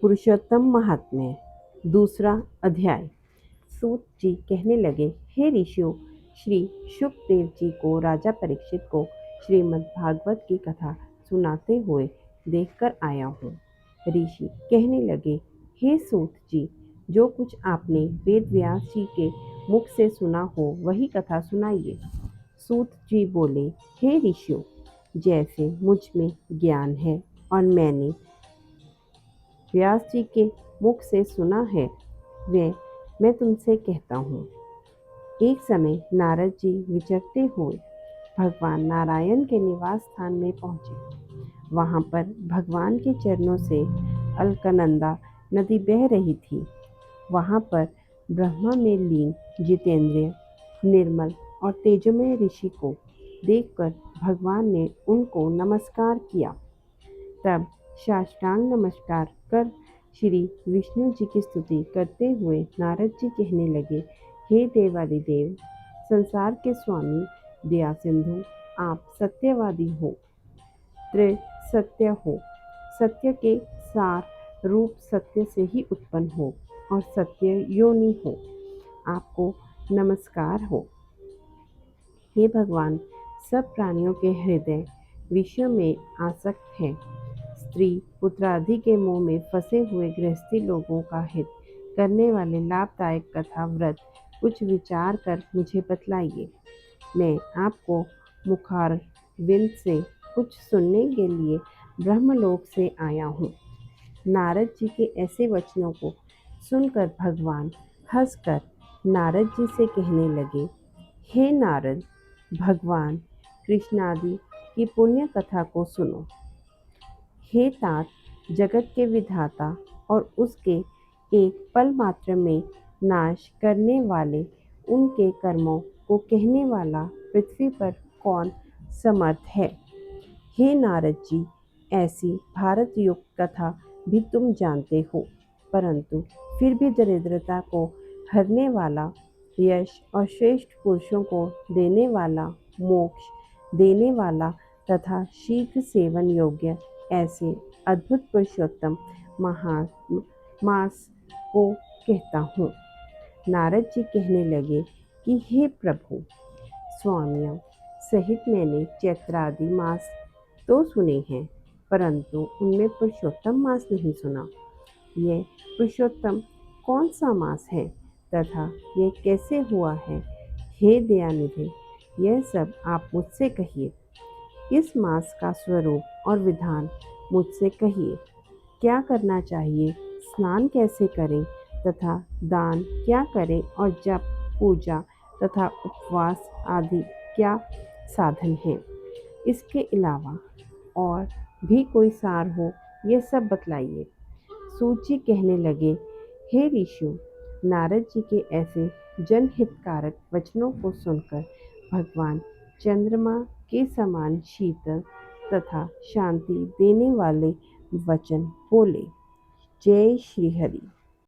पुरुषोत्तम महात्म्य दूसरा अध्याय। सूत जी कहने लगे, हे ऋषियों, श्री शुकदेव जी को राजा परीक्षित को श्रीमद् भागवत की कथा सुनाते हुए देखकर आया हूँ। ऋषि कहने लगे, हे सूत जी, जो कुछ आपने वेद व्यास जी के मुख से सुना हो वही कथा सुनाइए। सूत जी बोले, हे ऋषियों, जैसे मुझ में ज्ञान है और मैंने व्यास जी के मुख से सुना है वे मैं तुमसे कहता हूँ। एक समय नारद जी विचरते हुए भगवान नारायण के निवास स्थान में पहुँचे। वहाँ पर भगवान के चरणों से अलकनंदा नदी बह रही थी। वहाँ पर ब्रह्मा में लीन जितेंद्रिय, निर्मल और तेजोमय ऋषि को देखकर भगवान ने उनको नमस्कार किया। तब साष्टांग नमस्कार कर श्री विष्णु जी की स्तुति करते हुए नारद जी कहने लगे, हे देवादिदेव, संसार के स्वामी, दया सिंधु, आप सत्यवादी हो, त्रिसत्य हो, सत्य के सार रूप सत्य से ही उत्पन्न हो और सत्य योनि हो, आपको नमस्कार हो। हे भगवान, सब प्राणियों के हृदय विषयों में आसक्त है। स्त्री पुत्रादि के मोह में फंसे हुए गृहस्थी लोगों का हित करने वाले लाभदायक कथा व्रत कुछ विचार कर मुझे बतलाइए। मैं आपको मुखारविंद से कुछ सुनने के लिए ब्रह्मलोक से आया हूँ। नारद जी के ऐसे वचनों को सुनकर भगवान हंसकर नारद जी से कहने लगे, हे नारद, भगवान कृष्णादि की पुण्य कथा को सुनो। हे तात, जगत के विधाता और उसके एक पल मात्र में नाश करने वाले उनके कर्मों को कहने वाला पृथ्वी पर कौन समर्थ है। हे नारद जी, ऐसी भारत युक्त कथा भी तुम जानते हो, परंतु फिर भी दरिद्रता को हरने वाला, यश और श्रेष्ठ पुरुषों को देने वाला, मोक्ष देने वाला तथा शीघ्र सेवन योग्य ऐसे अद्भुत पुरुषोत्तम मास को कहता हूँ। नारद जी कहने लगे कि हे प्रभु, स्वामियों सहित मैंने चैत्रादि मास तो सुने हैं, परंतु उनमें पुरुषोत्तम मास नहीं सुना। यह पुरुषोत्तम कौन सा मास है तथा यह कैसे हुआ है? हे दयानिधि, यह सब आप मुझसे कहिए। इस मास का स्वरूप और विधान मुझसे कहिए। क्या करना चाहिए, स्नान कैसे करें तथा दान क्या करें और जप, पूजा तथा उपवास आदि क्या साधन हैं। इसके अलावा और भी कोई सार हो, यह सब बतलाइए। सूत जी कहने लगे, हे ऋषियों, नारद जी के ऐसे जनहितकारक वचनों को सुनकर भगवान चंद्रमा के समान शीतल तथा शांति देने वाले वचन बोले। जय श्री हरि।